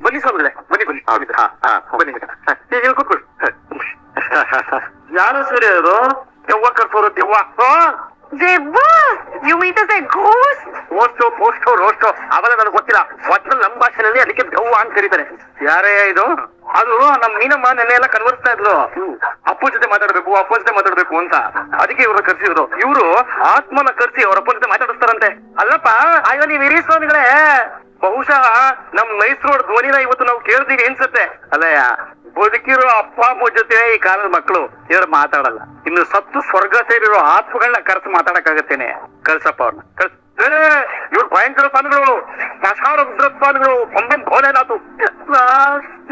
ಬನ್ನಿ ಸ್ವಾಮಿಗಳೇ, ಬನ್ನಿ ಬನ್ನಿ. ಬನ್ನಿ ಈಗ ಇಲ್ಲಿ ಕೂತ್ಕೊಳ್ಳಿ. ಯಾರು ಸರಿ ಅದು? ದೆವ್ವ ಕರ್ಸೋರು ದೆವ್ವ. ದೆವ್ವ? You mean to say ghost? ರೋಸ್ಟೋ ಅವೆಲ್ಲ ನನಗೆ ಗೊತ್ತಿಲ್ಲ. ಒಟ್ಟಿನಲ್ಲಿ ನಮ್ಮ ಭಾಷೆನಲ್ಲಿ ಅದಕ್ಕೆ ದೆವ್ವ ಅಂತ ಕರೀತಾರೆ. ಯಾರೇ ಇದು? ಅದು ನಮ್ ಮೀನಮ್ಮ ನೆನ್ನೆ ಎಲ್ಲ ಕನ್ವರ್ಸ್ತಾ ಇದ್ಲು. ಅಪ್ಪನ ಜೊತೆ ಮಾತಾಡ್ಬೇಕು ಅಂತ. ಅದಕ್ಕೆ ಇವ್ರ ಕರ್ಸಿದ್ರು. ಇವ್ರು ಆತ್ಮನ ಕರ್ಸಿ ಅವ್ರ ಅಪ್ಪನ ಜೊತೆ ಮಾತಾಡಿಸ್ತಾರಂತೆ. ಅಲ್ಲಪ್ಪ, ಅಯ್ಯೋ ನೀವ್ ಹಿರಿಯ ಸ್ವಾಮಿಗಳೇ, ಬಹುಶಃ ನಮ್ ಮೈಸೂರು ಧ್ವನಿನ ಇವತ್ತು ನಾವು ಕೇಳ್ತೀವಿ ಅನ್ಸುತ್ತೆ. ಅಲ್ಲಯ್ಯ, ಬದುಕಿರೋ ಅಪ್ಪ ಅಮ್ಮ ಜೊತೆ ಈ ಕಾಲದ ಮಕ್ಕಳು ಇವ್ರು ಮಾತಾಡಲ್ಲ. ಇನ್ನು ಸತ್ತು ಸ್ವರ್ಗ ಸೇರಿರೋ ಆತ್ಮಗಳನ್ನ ಕರ್ಸಿ ಮಾತಾಡಕ್ಕಾಗತ್ತೇನೆ? ಕಳ್ಸಪ್ಪ ಅವ್ರನ್ನ ಕಳ್ಸ. ಇವ್ರು ಭಯಂಕರ ಸ್ವಾಮಿಗಳು, ಕಸಾರ ರುದ್ರ ಸ್ವಾಮಿಗಳು. ಭೋಲೆನಾಥು.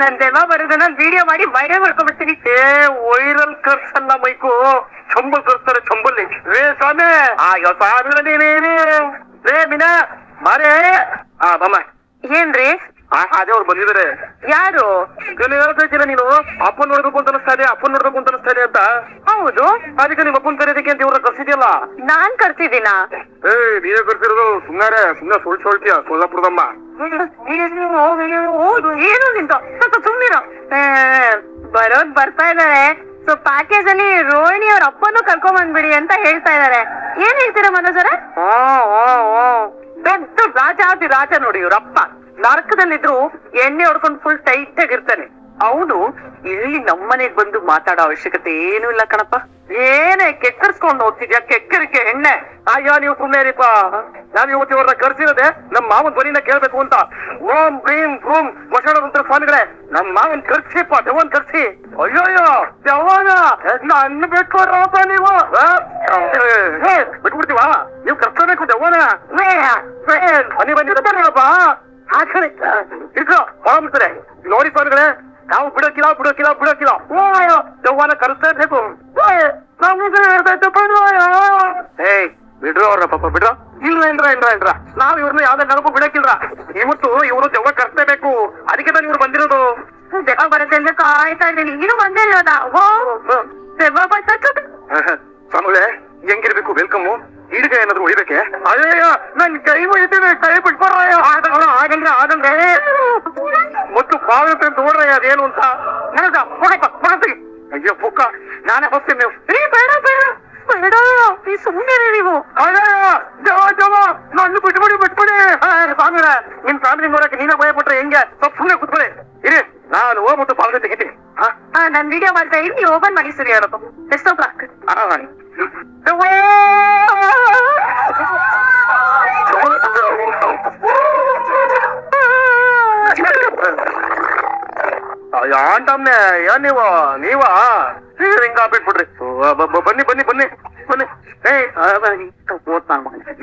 ನನ್ ದೆವ್ವ ಬರೋದನ್ನ ವಿಡಿಯೋ ಮಾಡಿ ವೈರಲ್ ಮಾಡ್ಕೊಂಡ್ಬಿಡ್ತೀನಿ. ವೈರಲ್ ಕರ್ಸಲ್ಲ ಮೈಕು, ಚಂಬಲ್ ಕರ್ಸ್ತಾರೆ, ಚಂಬಲ್ಲಿ. ಸ್ವಾಮಿ ಅಯ್ಯೋ ಸ್ವಾಮಿಗಳೇನೇ ರೇ ಮೀನಾ ಮಾರೇ. ಬಮ್ಮ. ಏನ್ರಿ? ಅದೇ ಅವ್ರು ಬಂದಿದ್ದಾರೆ. ಯಾರು? ಹೇಳ್ತಿದ್ದೀರ ನೀನು ಅಪ್ಪನ್ ನೋಡ್ಬೇಕು ಅಂತ ಅನಿಸ್ತಾ ಇದೆ ಅಂತ. ಹೌದು, ಅದಕ್ಕೆ ನಿಮ್ ಅಪ್ಪನ್ ಕರೆಯೋದಕ್ಕೆ ಅಂತ ಇವ್ರ ಕರ್ಸಿದ್ಯಲ್ಲ. ನಾನ್ ಕರ್ಸಿದ್ದೀನ? ನೀವೇ ಕರ್ಸಿರೋದು. ಸುಮ್ನೆ ಸುಳ್ತೀಯ ಕೊಲ್ಲಾಪುರದಮ್ಮ. ಏನು ನಿಂತ ಸ್ವಲ್ಪ ಸುಮ್ನಿರೋ. ಬರೋದ್ ಬರ್ತಾ ಇದಾರೆ. ಸೊ ಪ್ಯಾಕೇಜ್ ಅಲ್ಲಿ ರೋಹಿಣಿ ಅವ್ರ ಅಪ್ಪನೂ ಕರ್ಕೊಂಡ್ ಬಂದ್ಬಿಡಿ ಅಂತ ಹೇಳ್ತಾ ಇದಾರೆ. ಏನ್ ಹೇಳ್ತೀರಾ ಮನೋಜರ? ದೊಡ್ಡ ರಾಜ ನೋಡಿ ಇವ್ರಪ್ಪ. ನರಕದಲ್ಲಿದ್ರು ಎಣ್ಣೆ ಹೊಡ್ಕೊಂಡು ಫುಲ್ ಟೈಟ್ ಆಗಿರ್ತಾನೆ. ಅವನು ಇಲ್ಲಿ ನಮ್ಮನೆಗ್ ಬಂದು ಮಾತಾಡೋ ಅವಶ್ಯಕತೆ ಏನು ಇಲ್ಲ ಕಣಪ್ಪ. ಏನೇ ಕೆಕ್ಕರ್ಸ್ಕೊಂಡು ಹೋಗ್ತಿದ್ಯಾ? ಕೆಕ್ಕರಿಕೆ ಎಣ್ಣೆ. ಅಯ್ಯೋ ನೀವು ಸುಮ್ಮನೆ ರೀಪ. ನಾವ್ ಇವತ್ತು ಇವ್ರನ್ನ ಕರ್ಸಿರೋದೆ ನಮ್ಮ ಮಾವನ್ ಧ್ವನಿನ ಕೇಳ್ಬೇಕು ಅಂತ. ಓಂ ಭೀಂ ಭೂಂ ವಶಾಣರುದ್ರ ಸ್ವಾಮಿಗಳೇ, ನಮ್ಮ ಮಾವನ್ ಕರ್ಸಿಪ್ಪ, ದೆವ್ವನ್ ಕರ್ಸಿ. ಅಯ್ಯೋಯ್ಯೋ ದೆವ್ವನ ನನ್ನ ಬಿಟ್ಕೊಡ್ರಪ್ಪ ನೀವು. ಬಿಟ್ಬಿಡ್ತೀವ? ನೀವು ಕರ್ಸಬೇಕು ದೆವ್ವನ. ಬನ್ನಿ ಬಿಡ್ತಾರಪ್ಪ. ಆ ಕಡೆ ಇಟ್ರು ಹೊರಬಿಡ್ತಾರೆ. ನೋಡಿ ಸ್ವಾಮಿಗಳೇ, ನಾವು ಬಿಡೋಕಿಲ್ಲ. ದೆವ್ವನ ಕರೆಸ್ಬೇಕು. ಬಿಡ್ರು ಅವ್ರ ಪಾಪ, ಬಿಡ್ರ. ಇಲ್ರ ನಾವ್ ಇವ್ರನ್ನ ಯಾವ್ದೇ ನನಗೂ ಬಿಡಕ್ಕಿಲ್ರ. ಇವತ್ತು ಇವ್ರು ದೆವ್ವ ಕರ್ಸ್ಲೇಬೇಕು. ಅದಕ್ಕೆ ನಾನು ಇವ್ರು ಬಂದಿರೋದು. ದೆವ್ವ ಬರುತ್ತೆ ಅಂತ ಕಾಯ್ತಾ ಇದ್ದೀನಿ. ನೀನು ಬಂದೇ ಇರೋದ? ದೆವ್ವ ಬರ್ತಾ ಸ್ವಾಮಿಗಳೇ, ಹೆಂಗಿರ್ಬೇಕು ವೆಲ್ಕಮ್ಮು? ಈಡ್ಗೆ ಏನಾದ್ರು ಉಳಿಬೇಕೆ? ಅಯ್ಯಯ್ಯ, ನನ್ ಕೈ ಮುಗಿತೀನಿ, ಕೈ ಬಿಟ್ಕೊಡ್ರಯ್ಯ. ಆಗಂದ್ರೆ ಮತ್ತು ಬಾಗುತ್ತೆ ಅಂತ ನೋಡ್ರಯ್ಯ ಅದೇನು ಅಂತ. ನನಗ ಅಯ್ಯೋ ಪುಕ್ಕ, ನಾನೇ ಹೋಗ್ತೀನಿ. ನೀವು ಬೇಡ, ಈ ಸುಮ್ಮನೆ ನೀವು. ಜವ ನನ್ನ ಬಿಟ್ಬಿಡಿ. ಸ್ವಾಮಿರ, ನಿಮ್ ಫ್ಯಾಮಿಲಿ ನೋಡಕ್ಕೆ ನೀನೇ ಭಯ ಪಟ್ರೆ ಹೆಂಗೆ? ಸ್ವಲ್ಪ ಸುಮ್ಮನೆ ಕೂತ್ಕೊಳ್ಳಿ. ಇರಿ, ನಾನು ಹೋಗ್ಬಿಟ್ಟು ಪಾಲ್ಗೆ ತೆಗಿತೀನಿ. ನಾನ್ ವಿಡಿಯೋ ಮಾಡ್ತಾ ಇದ್ದೀನಿ, ಓಪನ್ ಮಾಡಿ ಸರಿ ಹೇಳೋದು. ಎಷ್ಟೋ ಬ್ಲಾಕ್ ಆಂಟಮ್ನೆ. ಏನ್ ನೀವ ಹಿಂಗ ಬಿಟ್ಬಿಡ್ರಿ. ಬನ್ನಿ.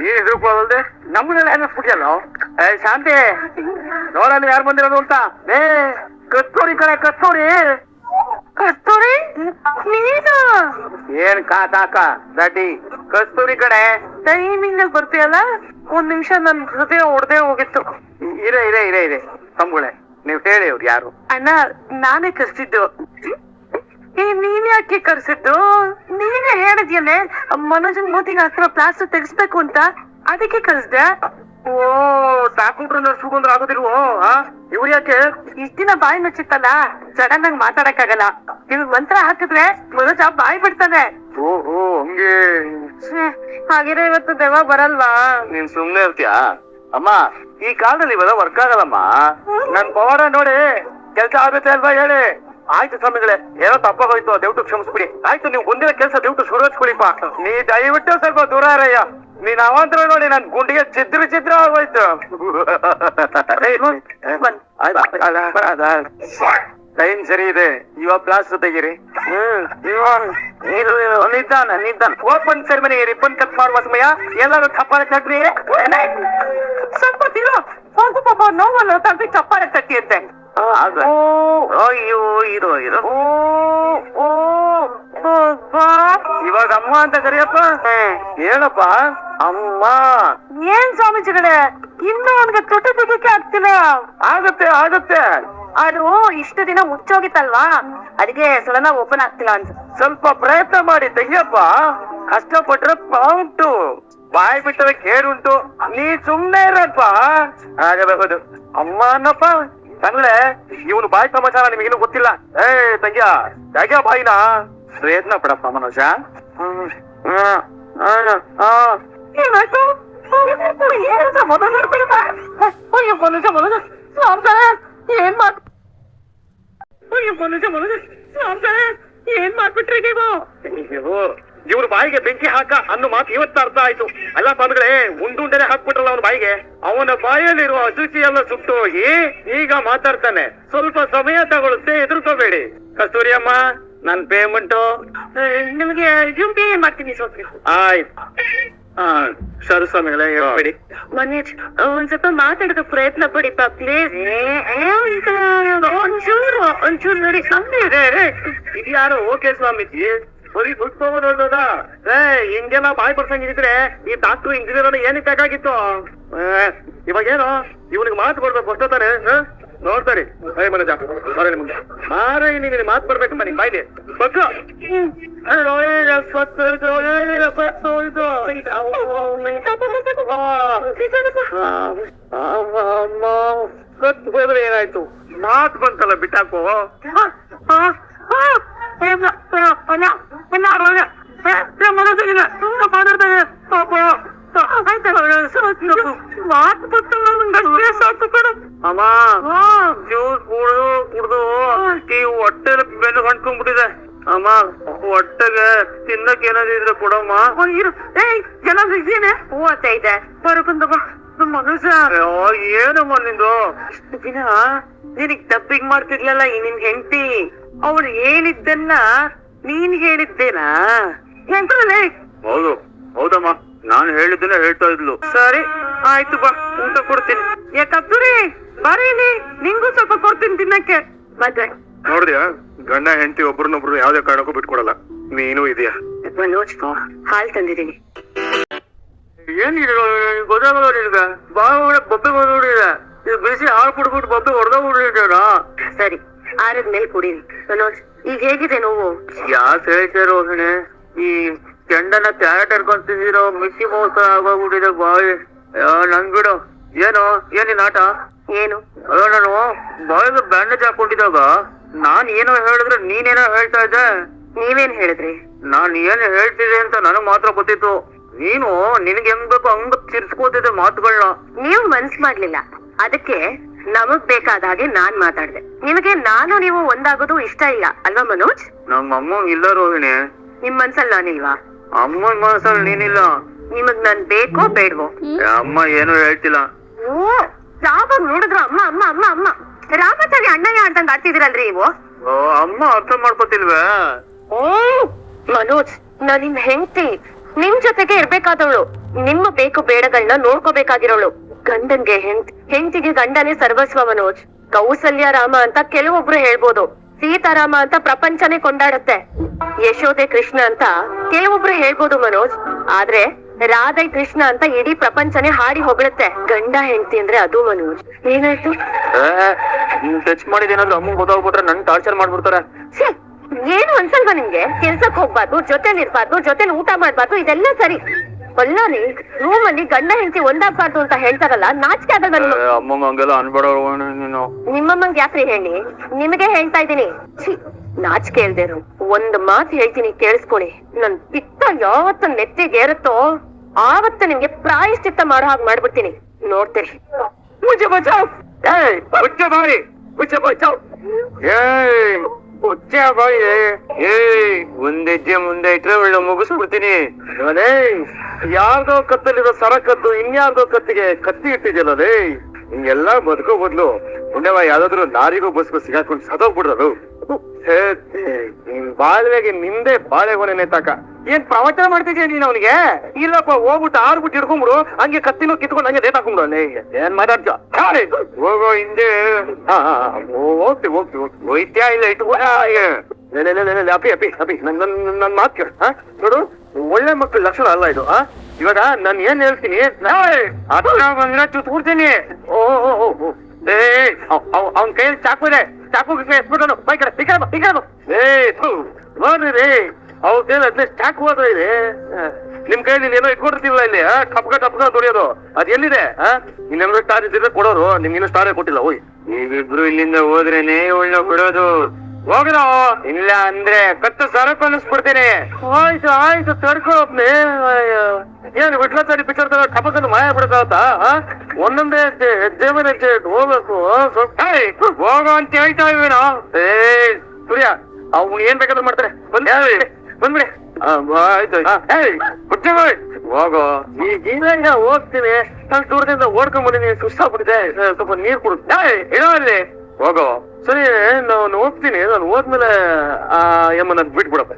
ಇದ್ರಲ್ದೆ ನಮ್ಮನೆಲ್ಲ ಏನಿಸ್ಬಿಟ್ಯಲ್ಲ. ಶಾಂತಿ, ನೋಡಲ್ಲಿ ಯಾರು ಬಂದಿರೋದು ಅಂತ. ಕಸ್ತೂರಿ ಕಡೆ, ಕಸ್ತೂರಿ ನೀನು? ಏನ್ ಕಾಕ ದಡ್ಡಿ. ಕಸ್ತೂರಿ ಕಡೆ ಟೈಮಿಂಗ್ ಅಲ್ಲಿ ಬರ್ತೀಯಲ್ಲ, ಒಂದ್ ನಿಮಿಷ ನನ್ ಹೃದಯ ಹೊಡೆದೇ ಹೋಗಿತ್ತು. ಇರೆ ತಮ್ಗುಳೆ, ನೀವ್ ಹೇಳಿ ಅವ್ರು ಯಾರು? ಅಣ್ಣ, ನಾನೇ ಕರ್ಸಿದ್ದು. ನೀನ್ ಯಾಕೆ ಕರ್ಸಿದ್ದು? ನೀನೇ ಹೇಳಿದ್ಯಲ್ಲೇ ಮನೋಜನ್ ಮೂತಿಗೆ ಹತ್ರ ಪ್ಲಾಸ್ಟರ್ ತೆಗಿಸ್ಬೇಕು ಅಂತ, ಅದಕ್ಕೆ ಕರ್ಸ್ದೆ. ಓ, ಸಾಕುಂಟ್ರು ನಡ್ಸ್ಕೊಂಡ್ರೆ ಆಗೋದಿಲ್ವೋ? ಇವ್ರು ಯಾಕೆ ಇಷ್ಟ ದಿನ ಬಾಯಿ ಮುಚ್ಚಿತ್ತಲ್ಲ, ಸಡನ್ ಆಗಿ ಮಾತಾಡಕ್ಕಾಗಲ್ಲ. ನೀವು ಮಂತ್ರ ಹಾಕಿದ್ರೆ ಮನೋಜ ಬಾಯಿ ಬಿಡ್ತಾನೆ. ಓಹೋ, ಹಂಗೆ. ಹಾಗಿರೋ ಇವತ್ತು ದೆವ್ವ ಬರಲ್ವಾ? ನೀನ್ ಸುಮ್ನೆ ಇರ್ತೀಯಾ ಅಮ್ಮ? ಈ ಕಾಲದಲ್ಲಿ ಇವೆಲ್ಲ ವರ್ಕ್ ಆಗಲ್ಲಮ್ಮ. ನನ್ ಪವಾಡ ನೋಡಿ ಕೆಲ್ಸ ಆಗುತ್ತೆ ಅಲ್ವಾ ಹೇಳಿ? ಆಯ್ತು ಸ್ವಾಮಿಗಳೇ, ಏನೋ ತಪ್ಪಾಗೋಯ್ತು, ದಯವಿಟ್ಟು ಕ್ಷಮಿಸ್ಬಿಡಿ. ಆಯ್ತು, ನೀವು ಬಂದಿರೋ ಕೆಲಸ ದಯವಿಟ್ಟು ಶುರುವಚ್ಕೊಳಿಪ್ಪ. ನೀ ದಯವಿಟ್ಟು ಸ್ವಲ್ಪ ದೂರ ಇರಯ್ಯ. ನೀನ್ ಅವಂತರ ನೋಡಿ ನನ್ ಗುಂಡಿಗೆ ಚಿದ್ರ ಆಗೋಯ್ತು. ಟೈಮ್ ಸರಿ ಇದೆ, ಇವಾಗ ಪ್ಲಾಸ್ಟರ್ ತೆಗೀರಿ. ನಿಧಾನ. ಓಪನ್ ಸೆರೆಮನಿ ರಿಬ್ಬನ್ ಕಟ್ ಮಾಡುವ ಸಮಯ. ಎಲ್ಲರೂ ಚಪ್ಪಾಳೆ ತಟ್ರಿ. ಸ್ವಲ್ಪ ತಿನ್ನು. ಹೋಗು ಪಾಪ, ನೋವಲ್ಲ ತಂದು ಚಪ್ಪಾಳೆ ತಟ್ಟಿ ಅಂತೆ. ಅಯ್ಯೋ, ಇರೋ. ಇವಾಗ ಅಮ್ಮ ಅಂತ ಕರಿಯಪ್ಪ. ಹೇಳಪ್ಪ ಅಮ್ಮ. ಏನ್ ಸ್ವಾಮೀಜಿಗಳೇ, ಇನ್ನು ಅವನ್ಗೆ ತೊಟ್ಟು ತೆಗಿಕೆ ಆಗ್ತಿಲ್ಲ. ಆಗತ್ತೆ. ಅದು ಇಷ್ಟು ದಿನ ಮುಚ್ಚೋಗಿತ್ತಲ್ವಾ, ಅದಕ್ಕೆ ಸಡನ್ ಓಪನ್ ಆಗ್ತಿಲ್ಲ ಅಂತ. ಸ್ವಲ್ಪ ಪ್ರಯತ್ನ ಮಾಡಿ ತೆಗಿಯಪ್ಪ. ಕಷ್ಟಪಟ್ರೆ ಉಂಟು, ಬಾಯಿ ಬಿಟ್ಟರೆ ಕೇಳುಂಟು. ನೀ ಸುಮ್ನೆ ಇರಪ್ಪ. ಆಗಬಹುದು ಅಮ್ಮ ಅನ್ನಪ್ಪ. ತಂಗ್ಳೆ ಇವನು ಬಾಯಿ ಸಮಾಚಾರ ನಿಮಗಿನ್ನೂ ಗೊತ್ತಿಲ್ಲ. ತಂಗ್ಯ ಬಾಯಿನ ಪ್ರಯತ್ನ ಪಡಪ್ಪ ಮನೋಜ. ಏನಾಯ್ತು? ಏನ್ ಮಾಡ್ಬಿಟ್ರಿ ನೀವು? ಇವ್ರ ಬಾಯಿಗೆ ಬೆಂಕಿ ಹಾಕ ಅನ್ನೋ ಮಾತು ಇವತ್ತ ಅರ್ಥ ಆಯ್ತು. ಅಲ್ಲ ಸ್ವಾಮಿಗಳೇ, ಉಂಡುಂಡೆನೆ ಹಾಕ್ಬಿಟ್ರಲ್ಲ ಅವನ ಬಾಯಿಗೆ. ಅವನ ಬಾಯಲ್ಲಿರುವ ಅಶುಚಿ ಎಲ್ಲ ಸುಟ್ಟು ಹೋಗಿ ಈಗ ಮಾತಾಡ್ತಾನೆ. ಸ್ವಲ್ಪ ಸಮಯ ತಗೊಳುತ್ತೆ, ಎದುರ್ಕೋಬೇಡಿ. ಕಸ್ತೂರಿ ಅಮ್ಮ, ನನ್ ಪೇಮೆಂಟು ನಿಮ್ಗೆ ಪೇ ಮಾಡ್ತೀನಿ ಸ್ವಲ್ಪ. ಆಯ್ತು. ಸರಿ ಸ್ವಾಮಿಗಳೇ, ಹೇಳ್ಬೇಡಿ. ಮನೇಜ್ ಒಂದ್ ಸ್ವಲ್ಪ ಮಾತಾಡೋದ ಪ್ರಯತ್ನ ಪಡಿಪ್ಪ ಪ್ಲೀಸ್. ಒಂಚೂರು ನೋಡಿ ಸಮಯ ಇದ್ಯಾರು ಓಕೆ ಸ್ವಾಮೀಜಿ, ಬರೀ ದುಡ್ಡು ತಗೋದಾ? ಹಿಂಗೆಲ್ಲ ಬಾಯ್ ಬರ್ಸಂಗಿದ್ರೆ ಈ ಡಾಕ್ಟ್ರು ಇಂಜಿನಿಯರ್ ಏನಕ್ಕೆ ಬೇಕಾಗಿತ್ತು? ಇವಾಗೇನು ಇವನಿಗೆ ಮಾತು ಬರ್ಬೇಕು ಅಷ್ಟೊತ್ತಾನೆ. ನೋಡ್ತಾರಿ ಮನೋಜ, ಬರಲಿ ಮುಂದೆ ಮಾರ ನೀನು ಮಾತು ಬರ್ಬೇಕು ಮನೆ ಬಾಯ್ದೆ ಬಗ್ಗ. ಕತ್ತು ಹೋದ್ರೆ ಏನಾಯ್ತು? ಮಾತು ಬಂತಲ್ಲ, ಬಿಟ್ಟಾಕೋ. ಅಮ್ಮ, ಜ್ಯೂಸ್ ಕುಡ್ದು ಹೊಟ್ಟೆ ಬೆನ್ನು ಹೊಂಟ್ಕೊಂಡ್ಬಿಟ್ಟಿದೆ. ಅಮ್ಮ, ಹೊಟ್ಟೆಗೆ ತಿನ್ನಕ್ ಏನಾದ್ರು ಕೊಡಮ್ಮ. ಏನಾದ್ರು ಇದೀನೆ ಹೂವತ್ತ ಇದೆ ಬರಕಂದಮ್ಮ ಮನುಷ್ಯ. ಏನಮ್ಮ ನಿಂದು? ಇಷ್ಟು ದಿನ ನಿನಗ್ ಡಬ್ಬಿಂಗ್ ಮಾಡ್ತಿರ್ಲಲ್ಲ ಈ ನಿನ್ ಹೆಂಡತಿ, ಅವಳು ಹೇಳಿದ್ದನ್ನ ನೀನ್ ಹೇಳಿದ್ದೇನಾ? ಎಂತಲೇ? ಹೌದು ಹೌದಮ್ಮ, ನಾನು ಹೇಳಿದ್ದನ್ನ ಹೇಳ್ತಾ ಇದ್ಲು. ಸರಿ ಆಯ್ತು, ಬಾ ಊಟ ಕೊಡ್ತೀನಿ. ಯಾಕತ್ತೂರಿ ಬರೀನಿ, ನಿಂಗೂ ಸ್ವಲ್ಪ ಕೊಡ್ತೀನಿ ತಿನ್ನಕ್ಕೆ. ಮತ್ತೆ ನೋಡಿದ್ಯಾ, ಗಂಡ ಹೆಂಡತಿ ಒಬ್ರನ್ನೊಬ್ರು ಯಾವ್ದೇ ಕಾರಣಕ್ಕೂ ಬಿಟ್ಕೊಡಲ್ಲ. ನೀನು ಇದೆಯಾ? ಹಾಲ್ ತಂದಿದ್ದೀನಿ. ಏನ್ ಗೊತ್ತಾಗಲ್ಲ ನಿನ್ಗ? ಬಾಳ ಬಬ್ಬೆ ಬಂದ್ಬಿಟ್ಟಿದೆ. ಇದು ಬಿಸಿ ಹಾಲು ಕುಡ್ಬಿಟ್ಟು ಬಬ್ಬೆ ಹೊಡೆದೋಗ್ಬಿಟ್ಟಿದ್ದೇನಾ? ಸರಿ, ಆರದ್ಮೇಲೆ ಕುಡೀರಿ. ಮನೋಜ್, ಈಗ ಹೇಗಿದೆ ನೋವು? ಯಾಕೆ ಹೇಳ್ತಾರೋ ರೋಹಿಣಿ, ಈ ಕೆಂಡನ ಕ್ಯಾರೆಟ್ ಹರ್ಕೊಂತಿದ್ದೀರೋ ಮಿಕ್ಕಿ ಮೋಸ ಆಗೋಗ್ಬಿಟ್ಟಿದೆ ಬಾಯಿ. ನನ್ ಬಿಡು. ಏನಿನ್ ಆಟ? ಏನು? ನಾನು ಬಾಯಿಗೆ ಬ್ಯಾಂಡೇಜ್ ಹಾಕೊಂಡಿದ್ದಾಗ ನಾನ್ ಏನೋ ಹೇಳಿದ್ರೆ ನೀನೇನೋ ಹೇಳ್ತಾ ಇದ್ದೆ. ನೀವೇನ್ ಹೇಳಿದ್ರಿ? ನಾನ್ ಏನ್ ಹೇಳ್ತಿದ್ದೆ ಅಂತ ನನಗ್ ಮಾತ್ರ ಗೊತ್ತಿತ್ತು. ನೀನು ನಿನ್ಗೆ ಹೆಂಗ್ ಬೇಕು ಹಂಗ ತಿರ್ಸ್ಕೋತಿದ್ದೆ ಮಾತುಗಳನ್ನ. ನೀವು ಮನ್ಸ್ ಮಾಡ್ಲಿಲ್ಲ, ಅದಕ್ಕೆ ನಮಗ್ ಬೇಕಾದ ಹಾಗೆ ನಾನ್ ಮಾತಾಡ್ದೆ. ನಿಮಗೆ ನಾನು ನೀವು ಒಂದಾಗೋದು ಇಷ್ಟ ಇಲ್ಲ ಅಲ್ವಾ ಮನೋಜ್? ನಮ್ಮ ಅಮ್ಮ ಇಲ್ಲ ರೋಹಿಣಿ. ನಿಮ್ ಮನ್ಸಲ್ಲಿ ನಾನಿಲ್ವಾ? ಅಮ್ಮನ್ ಮನಸ್ಸಲ್ಲಿ ನೀನಿಲ್ಲ. ನಿಮಗ್ ನಾನ್ ಬೇಕೋ ಬೇಡ್ವೋ? ಅಮ್ಮ ಏನು ಹೇಳ್ತಿಲ್ಲ. ಓ, ಯಾವಾಗ ನೋಡಿದ್ರು ಅಮ್ಮ ಅಮ್ಮ ಅಮ್ಮ ಅಮ್ಮ. ರಾಮಚಾರಿ ಅಣ್ಣಯ್ಯ ಅಂತಂಗ್ ಆಡ್ತಿದಿರಲ್ರಿ ನೀವು. ಅಮ್ಮ ಅರ್ಥ ಮಾಡ್ಕೊತಿಲ್ವೇ? ಓ ಮನೋಜ್, ನಾನ್ ನಿಮ್ ಹೆಂಡತಿ, ನಿಮ್ ಜೊತೆಗೆ ಇರ್ಬೇಕಾದವಳು, ನಿಮ್ಮ ಬೇಕು ಬೇಡಗಳನ್ನ ನೋಡ್ಕೋಬೇಕಾಗಿರೋಳು. ಗಂಡನ್ಗೆ ಹೆಂಡತಿಗೆ ಗಂಡನೇ ಸರ್ವಸ್ವ ಮನೋಜ್. ಕೌಸಲ್ಯ ರಾಮ ಅಂತ ಕೆಲವೊಬ್ರು ಹೇಳ್ಬೋದು, ಸೀತಾರಾಮ ಅಂತ ಪ್ರಪಂಚನೇ ಕೊಂಡಾಡುತ್ತೆ, ಯಶೋದೆ ಕೃಷ್ಣ ಅಂತ ಕೆಲವೊಬ್ರು ಹೇಳ್ಬೋದು ಮನೋಜ್. ಆದ್ರೆ ರಾಧೈ ಕೃಷ್ಣ ಅಂತ ಇಡೀ ಪ್ರಪಂಚನೇ ಹಾಡಿ ಹೊಗಳುತ್ತೆ. ಗಂಡ ಹೆಂಡತಿ ಅಂದ್ರೆ ಅದು ಮನೋಜ್. ಏನಾಯ್ತು? ಟಚ್ ಮಾಡಿದೇನಾದ್ರು ಅಮ್ಮಂಗ್ ಗೊತ್ತಾಗ್ಬಿಟ್ರೆ ನನ್ ಟಾರ್ಚರ್ ಮಾಡ್ಬಿಡ್ತಾರೆ. ಏನು ಅನ್ಸಲ್ವಾ ನಿಮ್ಗೆ? ಕೆಲ್ಸಕ್ ಹೋಗ್ಬಾರ್ದು, ಜೊತೆಲಿ ಇರ್ಬಾರ್ದು, ಜೊತೆಲಿ ಊಟ ಮಾಡ್ಬಾರ್ದು, ಇದೆಲ್ಲ ಸರಿ. ಬಳ್ಳಾರಿ ರೂಮ್ ಅಲ್ಲಿ ಗಂಡ ಹೆಂಡತಿ ಒಂದಾಗ್ಬಾರ್ದು ಅಂತ ಹೇಳ್ತಾರಲ್ಲ, ನಾಚಿಕೆ ಆಗಲ್ವಾ ನಿಮ್ಗೆ? ಅಮ್ಮಂಗ ಹಂಗೆಲ್ಲ ಅನ್ಬೇಡ ನೀನು. ನಿಮ್ಮಮ್ಮಂಗ್ ಯಾಕ್ರಿ ಹೇಳಿ? ನಿಮಗೆ ಹೇಳ್ತಾ ಇದ್ದೀನಿ. ನಾಚಿಕೆ ಇಲ್ದೇರು ಒಂದ್ ಮಾತು ಹೇಳ್ತೀನಿ, ಕೇಳಿಸ್ಕೊಳ್ಳಿ. ನನ್ ಪಿತ್ತ ಯಾವತ್ತ ನೆತ್ತಿಗೇರುತ್ತೋ ಆವತ್ತ ನಿಮ್ಗೆ ಪ್ರಾಯಶ್ಚಿತ್ತ ಮಾಡೋ ಹಾಗೆ ಮಾಡ್ಬಿಡ್ತೀನಿ, ನೋಡ್ತೀರಿ. ಮುಚ್ಚ ಬಚಾವ್, ಮುಚ್ಚ ಬಾಯಿ, ಮುಚ್ಚ ಬಚಾವ್. ಮುಚ್ಚ ಬಾಯಿ. ಒಂದ್ ಹೆಜ್ಜೆ ಮುಂದೆ ಇಟ್ರೆ ಒಳ್ಳೆ ಮುಗಿಸ್ಬಿಡ್ತೀನಿ. ಯಾರ್ದೋ ಕತ್ತಲ್ಲಿರೋ ಸರ ಕದ್ದು ಇನ್ಯಾರ್ದೋ ಕತ್ತಿಗೆ ಕತ್ತಿ ಇಟ್ಟಿದ್ಯಲ್ಲೇ. ಹಿಂಗೆಲ್ಲಾ ಬದುಕೋ ಬದ್ಲು ಪುಣ್ಯವ ಯಾವ್ದಾದ್ರು ಲಾರಿಗೂ ಬಸ್ಗೂ ಸಿಗಾಕೊಂಡು ಸದೋಗ್ಬಿಡ್ರದು. ಬಾಳ್ವೆಗೆ ನಿಂದೆ ಬಾಳೆಗೊನೆ ತಾಕ. ಏನ್ ಪ್ರವಚನ ಮಾಡ್ತಿದ್ಯಾ ನೀನ್ ಅವನಿಗೆ? ಇಲ್ಲಪ್ಪ, ಹೋಗ್ಬಿಟ್ಟು ಆರ್ಬಿಟ್ಟು ಹಿಡ್ಕೊಂಡ್ಬಿಡು, ಹಂಗೆ ಕತ್ತಿನೂ ಕಿತ್ಕೊಂಡು ಹಂಗೆ ನೇತಾಕೊಂಡ್ಬಿಡು. ಏನ್ ಮಾತಾಡ್ತೀಯ? ಹೋಗೋ ಹಿಂದೆ. ಹೋಗ್ತಿ ಹೋಗ್ತಿ ಹೋಗ್ತಿ ಹೋಯ್ತ್ಯಾ ಇಲ್ಲ ಇಟ್ಕೊ. ಅಪಿ ಅಪಿ ಅಪಿ ನನ್ ಮಾತು ಕೇಳ. ನೋಡು, ಒಳ್ಳೆ ಮಕ್ಳ ಲಕ್ಷಣ ಅಲ್ಲ ಇದು. ಇವಾಗ ನಾನ್ ಏನ್ ಹೇಳ್ತೀನಿ, ಚೂತ್ಬಿಡ್ತೀನಿ. ಅವ್ನ ಕೈಯಲ್ಲಿ ಚಾಕು ಇದೆ, ಚಾಕು ಎಸ್ಬಿಟ್ಟು ಬೈ ಕಡೆ ನೋಡ್ರಿ. ಅವ್ರೇನು ಅದ್ನೇ ಸ್ಟಾಕ್ ಹೋದ್ರೆ ಇದೆ ನಿಮ್ ಕೈಯಲ್ಲಿ ಏನೋ ಇಟ್ಕೊಂಡಿರ್ತಿಲ್ಲ ಇಲ್ಲಿ ಟಪ್ಕ ತೊಳೆಯೋದು ಅದ್ ಎಲ್ಲಿದೆ ಇನ್ನೆಲ್ಲ ಸ್ಟಾರ್ ಇದ್ದಿದ್ರೆ ಕೊಡೋರು ನಿಮ್ಗಿನ್ನೂ ಸ್ಟಾರೇ ಕೊಟ್ಟಿಲ್ಲ ಓಯ್ ನೀವಿಬ್ರು ಇಲ್ಲಿಂದ ಹೋದ್ರೇನೆ ಒಳ್ಳೆ ಬಿಡೋದು ಹೋಗಿರೋ ಇಲ್ಲ ಅಂದ್ರೆ ಕತ್ತು ಸರಕು ಅನ್ನಿಸ್ಬಿಡ್ತೇನೆ ಆಯ್ತು ತಡ್ಕೊಪ್ನೆ ಏನು ವಿಟ್ಲಾಚಾರಿ ಪಿಕ್ಚರ್ ತರ ಟಪಕನ್ನು ಮಾಯ ಬಿಡಕಾವತ್ತ ಒಂದೊಂದೇ ಹೆಜ್ಜೆ ಮೇಲೆ ಹೆಜ್ಜೆ ಹೋಗ್ಬೇಕು ಹೋಗೋ ಅಂತ ಹೇಳ್ತಾ ಇವೇನೋ ಸೂರ್ಯ ಅವ್ನು ಏನ್ ಬೇಕಾದ್ರೂ ಮಾಡ್ತಾರೆ ಬಂದ್ಬಿಡಿ ಆಯ್ತು ಹೋಗೋ ಈಗ ಹೋಗ್ತೀನಿ ನಾನು ದೂರದಿಂದ ಓಡ್ಕೊಂಡ್ ಬಂದಿನಿ ಸುಸ್ತಾಗ್ಬಿಟ್ಟಿದೆ ಸ್ವಲ್ಪ ನೀರ್ ಕುಡಿದ್ದೆ ಏನೋ ಅಲ್ಲಿ ಹೋಗೋ ಸರಿ ನಾನು ಹೋಗ್ತೀನಿ ನಾನು ಹೋದ್ಮೇಲೆ ಏಮನ್ನ ಬಿಟ್ಬಿಡಪ್ಪ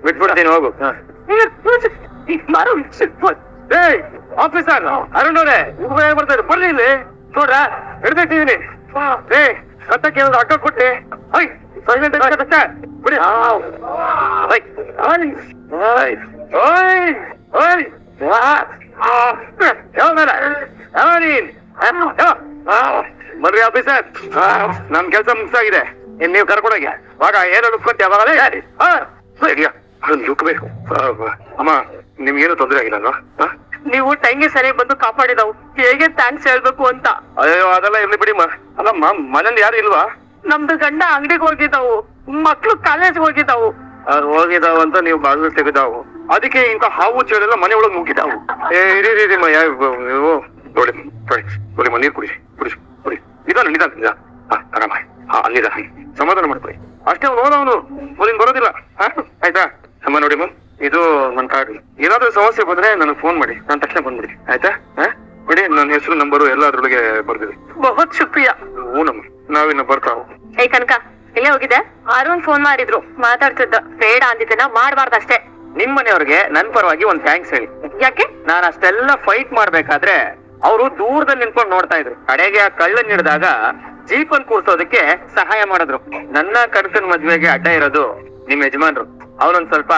ಬಿಟ್ಬಿಡ್ತೀನಿ ಹೋಗು ಆಫೀಸರ್ ಅರುಣ್ ಅವ್ರೆ ಏನ್ ಮಾಡ್ತಾ ಇದ್ರು ಬರ್ಲಿ ಇಲ್ಲಿ ನೋಡ್ರ ಹಿಡ್ದಿಟ್ಟಿದೀನಿ ಕತ್ತಕ್ಕೆ ಒಂದು ಅಡ್ಡ ಕೊಟ್ಟಿ ಬಿಡಿ ಬರ್ರಿ ಆಫೀಸರ್ ನನ್ ಕೆಲ್ಸ ಮುಗ್ಸಾಗಿದೆ ಇನ್ ನೀವು ಕರ್ಕೊಂಡೋಗಿ ಆಗ ಏನೋ ನುಕ್ಕೊತಿ ಅವಾಗ ನುಗ್ಬೇಕು ಅಮ್ಮ ನಿಮ್ಗೇನು ತೊಂದರೆ ಆಗಿಲ್ಲ ನೀವು ಟೈಮ್ಗೆ ಸರಿಯಾಗಿ ಬಂದು ಕಾಪಾಡಿದವು ಹೇಗೆ ಥ್ಯಾಂಕ್ಸ್ ಹೇಳ್ಬೇಕು ಅಂತ ಅಯ್ಯೋ ಅದೆಲ್ಲ ಇರ್ಲಿ ಬಿಡಿ ಅಲ್ಲ ಮನೇಲಿ ಯಾರು ಇಲ್ವಾ ನಮ್ದು ಗಂಡ ಅಂಗಡಿಗೆ ಹೋಗಿದ್ದಾವು ಮಕ್ಳು ಕಾಲೇಜ್ ಹೋಗಿದ್ದಾವು ಹೋಗಿದಾವು ಅಂತ ನೀವು ಬಾಗಿಲು ತೆಗೆದಾವು ಅದಕ್ಕೆ ಇಂತ ಹಾವು ಚೇಳೆಲ್ಲ ಮನೆ ಒಳಗೆ ನುಗ್ಗಿದಾವು ನೋಡಿ ನೀರು ಕುಡಿ ನಿಧಾನ ಆರಾಮ ಅಲ್ಲಿದ ಸಮಾಧಾನ ಮಾಡ್ಕೊಳ್ಳಿ ಅಷ್ಟೇ ನೋಡವನು ಮೊದಲಿನ ಬರೋದಿಲ್ಲ ಆಯ್ತಾ ಅಮ್ಮ ನೋಡಿ ಇದು ನನ್ನ ಕಾರ್ಡ್ ಏನಾದ್ರೂ ಸಮಸ್ಯೆ ಬಂದ್ರೆ ನನಗೆ ಫೋನ್ ಮಾಡಿ ನಾನು ತಕ್ಷಣ ಬಂದ್ಬಿಡಿ ಆಯ್ತಾ ಬಿಡಿ ನನ್ನ ಹೆಸರು ನಂಬರು ಎಲ್ಲ ಅದ್ರೊಳಗೆ ಬರ್ದಿದೆ ಬಹುತ್ ಶುಕ್ರಿಯಾ ಹೂನಮ್ಮ ನಾವಿನ್ನ ಬರ್ತಾವು ಏ ಕನಕ ಇಲ್ಲೇ ಹೋಗಿದೆ ಅರುಣ್ ಫೋನ್ ಮಾಡಿದ್ರು ಮಾತಾಡ್ತಿದ್ದ ಬೇಡ ಅಂದಿದ್ದನ್ನ ಮಾಡ್ಬಾರ್ದಷ್ಟೇ ನಿಮ್ ಮನೆಯವ್ರಿಗೆ ನನ್ ಪರವಾಗಿ ಒಂದ್ ಥ್ಯಾಂಕ್ಸ್ ಹೇಳಿ ಯಾಕೆ ನಾನು ಅಷ್ಟೆಲ್ಲ ಫೈಟ್ ಮಾಡ್ಬೇಕಾದ್ರೆ ಅವರು ದೂರದಲ್ಲಿ ನಿಂತ್ಕೊಂಡು ನೋಡ್ತಾ ಇದ್ರು ಕಡೆಗೆ ಆ ಕಳ್ಳನ್ ಹಿಡಿದಾಗ ಜೀಪನ್ ಕೂರ್ಸೋದಕ್ಕೆ ಸಹಾಯ ಮಾಡಿದ್ರು ನನ್ನ ಕಡತನ ಮದ್ವೆಗೆ ಅಡ್ಡ ಇರೋದು ನಿಮ್ ಯಜಮಾನ್ರು ಅವನೊಂದ್ ಸ್ವಲ್ಪ